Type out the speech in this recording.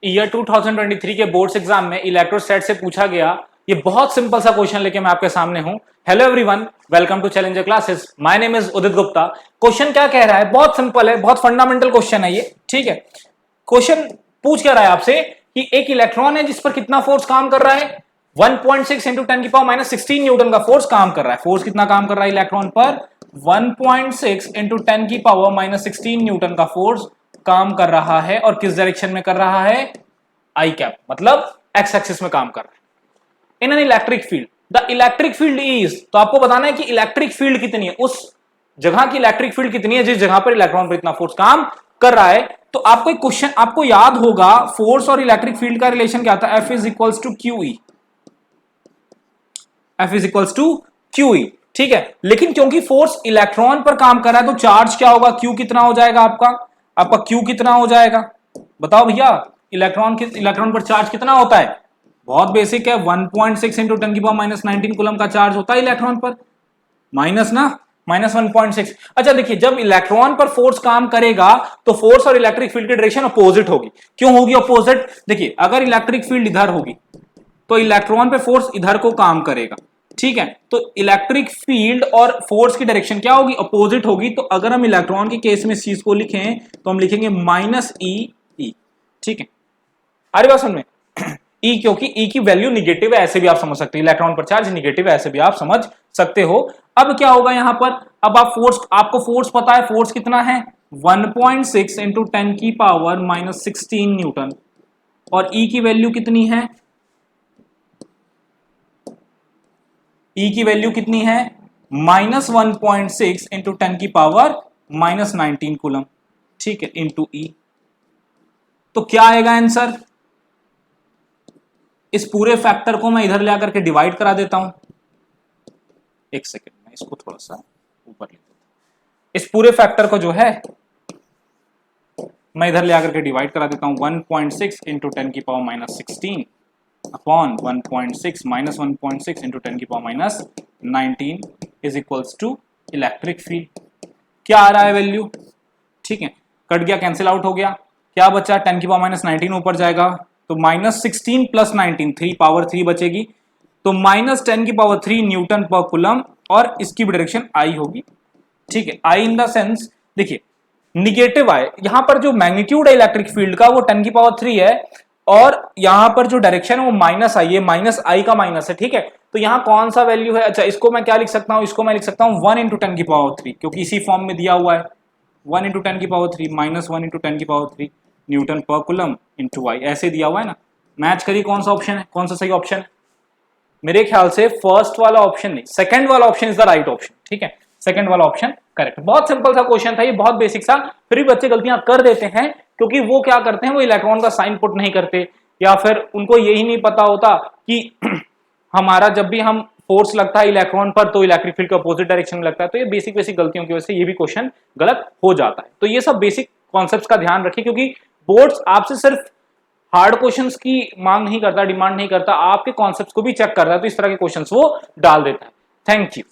Year 2023 के boards exam में इलेक्ट्रोस्टैट से पूछा गया ये बहुत सिंपल सा क्वेश्चन लेके मैं आपके सामने हूं। Hello everyone, welcome to Challenger classes. My name is Udit Gupta. Question क्या कह रहा है, बहुत सिंपल है, बहुत फंडामेंटल क्वेश्चन है ये। ठीक है, क्वेश्चन पूछ क्या रहा है आपसे कि एक इलेक्ट्रॉन है जिस पर कितना फोर्स काम कर रहा है, 1.6 इंटू 10 की पावर माइनस 16 न्यूटन का फोर्स काम कर रहा है। फोर्स कितना काम कर रहा है इलेक्ट्रॉन पर, 1.6 इंटू 10 की पावर माइनस 16 न्यूटन का फोर्स काम कर रहा है। और किस डायरेक्शन में कर रहा है, आई कैप, मतलब एक्स एक्सिस में काम कर रहा है। In an electric field, the electric field is, तो आपको बताना है कि इलेक्ट्रिक फील्ड कितनी है, उस जगह की इलेक्ट्रिक फील्ड कितनी है जिस जगह पर इलेक्ट्रॉन पर इतना फोर्स काम कर रहा है। तो आपको एक क्वेश्चन, आपको याद होगा फोर्स और इलेक्ट्रिक फील्ड का रिलेशन क्या था, F is equals to QE। F is equals to QE, ठीक है। लेकिन क्योंकि फोर्स इलेक्ट्रॉन पर काम कर रहा है तो चार्ज क्या होगा, Q कितना हो जाएगा आपका Q कितना हो जाएगा, बताओ भैया। इलेक्ट्रॉन पर चार्ज कितना होता है, बहुत बेसिक है, 1.6 इंटू 10 की पावर माइनस 19 कूलम का चार्ज होता है इलेक्ट्रॉन पर, माइनस ना, माइनस 1.6। अच्छा देखिए, जब इलेक्ट्रॉन पर फोर्स काम करेगा तो फोर्स और इलेक्ट्रिक फील्ड की डायरेक्शन अपोजिट होगी। क्यों होगी अपोजिट, देखिए अगर इलेक्ट्रिक फील्ड इधर होगी तो इलेक्ट्रॉन पे फोर्स इधर को काम करेगा, ठीक है। तो इलेक्ट्रिक फील्ड और फोर्स की डायरेक्शन क्या होगी, अपोजिट होगी। तो अगर हम इलेक्ट्रॉन के केस में इस चीज को लिखें तो हम लिखेंगे माइनस ई, ठीक है। अरे बात समझ में, E क्योंकि E की वैल्यू निगेटिव है, ऐसे भी आप समझ सकते हैं, इलेक्ट्रॉन पर चार्ज निगेटिव है, ऐसे भी आप समझ सकते हो। अब क्या होगा यहां पर, अब आपको फोर्स पता है, फोर्स कितना है 1.6 इंटू 10 की पावर माइनस 16 न्यूटन, और E की वैल्यू कितनी है, E की वैल्यू कितनी है माइनस 1.6 इंटू 10 की पावर माइनस 19 कूलम, ठीक है, इंटू E। तो क्या आएगा आंसर, इस पूरे फैक्टर को मैं इधर ले आकर के डिवाइड करा देता हूं, एक सेकेंड में इसको थोड़ा सा ऊपर ले देता हूं। इस पूरे फैक्टर को जो है मैं इधर ले आकर के डिवाइड करा देता हूं, 1.6 इंटू 10 की power minus 16 upon 1.6 minus 1.6 into 10 की power minus 19 is equals to electric field. क्या आ रहा है वैल्यू, ठीक है, कट गया, कैंसिल आउट हो गया, क्या बचा 10 की पावर माइनस 19 ऊपर जाएगा तो माइनस 16 प्लस 19, 3 पावर 3 बचेगी, तो माइनस 10 की पावर 3 न्यूटन पर कूलम, और इसकी डायरेक्शन आई होगी, ठीक है। आई इन द सेंस, देखिए निगेटिव आई, यहां पर जो मैग्नीट्यूड है इलेक्ट्रिक फील्ड का वो 10 की पावर 3 है, और यहां पर जो डायरेक्शन है वो माइनस आई है, माइनस आई का माइनस है, ठीक है। तो यहां कौन सा वैल्यू है, अच्छा इसको मैं क्या लिख सकता हूं, इसको मैं लिख सकता हूं 1 इंटू 10 की पावर 3, क्योंकि इसी फॉर्म में दिया हुआ है, 1 इंटू 10 की पावर 3 माइनस 1 इंटू 10 की पावर 3 न्यूटन पर कूलम इंटू आई, ऐसे दिया हुआ है ना। मैच करिए कौन सा ऑप्शन है, कौन सा सही ऑप्शन है। मेरे ख्याल से फर्स्ट वाला ऑप्शन नहीं, सेकंड वाला option is the right option, ठीक है, सेकंड वाला ऑप्शन करेक्ट। बहुत सिंपल सा क्वेश्चन था ये, बहुत बेसिक सा, फिर भी बच्चे गलतियां कर देते हैं क्योंकि वो क्या करते हैं, वो इलेक्ट्रॉन का साइन पुट नहीं करते, या फिर उनको यही नहीं पता होता कि हमारा जब भी हम फोर्स लगता है इलेक्ट्रॉन पर तो इलेक्ट्रिक फील्ड के अपोजिट डायरेक्शन में लगता है। तो ये बेसिक गलतियों की वजह से ये भी क्वेश्चन गलत हो जाता है। तो ये सब बेसिक कॉन्सेप्ट्स का ध्यान रखिए, क्योंकि बोर्ड्स आपसे सिर्फ हार्ड क्वेश्चंस की मांग नहीं करता, डिमांड नहीं करता, आपके कॉन्सेप्ट्स को भी चेक करता है, तो इस तरह के क्वेश्चंस वो डाल देता है। Thank you.